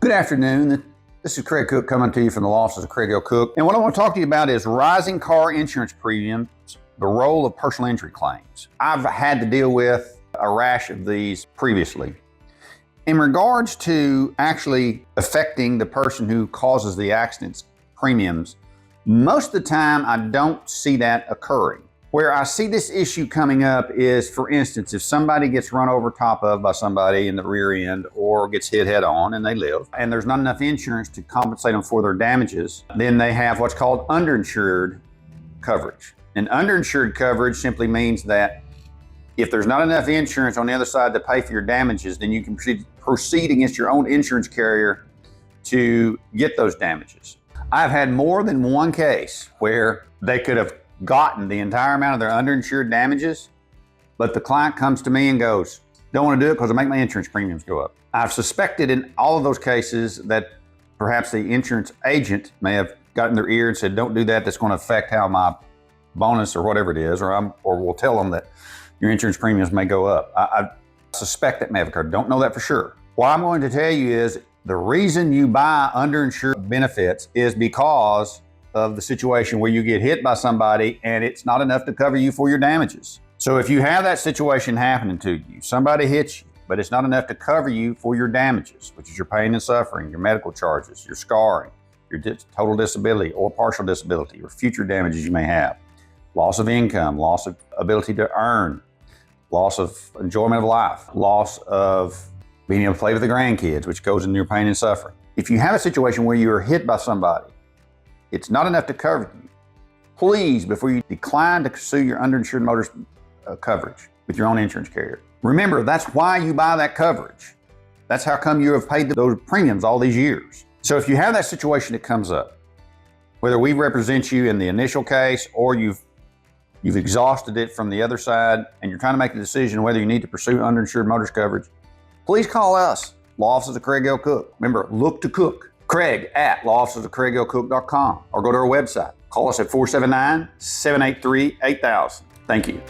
Good afternoon. This is Craig Cook coming to you from the law offices of Craig L. Cook. And what I want to talk to you about is rising car insurance premiums, the role of personal injury claims. I've had to deal with a rash of these previously. In regards to actually affecting the person who causes the accident's premiums, most of the time I don't see that occurring. Where I see this issue coming up is, for instance, if somebody gets run over top of by somebody in the rear end or gets hit head on and they live, and there's not enough insurance to compensate them for their damages, then they have what's called underinsured coverage. And underinsured coverage simply means that if there's not enough insurance on the other side to pay for your damages, then you can proceed against your own insurance carrier to get those damages. I've had more than one case where they could have gotten the entire amount of their underinsured damages, but the client comes to me and goes, don't want to do it because it'll make my insurance premiums go up. I've suspected in all of those cases that perhaps the insurance agent may have gotten their ear and said, don't do that, that's going to affect how my bonus or whatever it is, or we'll tell them that your insurance premiums may go up. I suspect that may have occurred. Don't know that for sure. What I'm going to tell you is the reason you buy underinsured benefits is because of the situation where you get hit by somebody and it's not enough to cover you for your damages. So if you have that situation happening to you, somebody hits you, but it's not enough to cover you for your damages, which is your pain and suffering, your medical charges, your scarring, your total disability or partial disability, or future damages you may have, loss of income, loss of ability to earn, loss of enjoyment of life, loss of being able to play with the grandkids, which goes into your pain and suffering. If you have a situation where you are hit by somebody, it's not enough to cover you, please, before you decline to sue your underinsured motorist coverage with your own insurance carrier, remember that's why you buy that coverage. That's how come you have paid those premiums all these years. So if you have that situation that comes up, whether we represent you in the initial case or you've exhausted it from the other side and you're trying to make a decision whether you need to pursue underinsured motorist coverage, please call us, Law Offices of Craig L. Cook. Remember, look to Cook. Craig at lawofficesofcraiglcook.com, or go to our website. Call us at 479-783-8000. Thank you.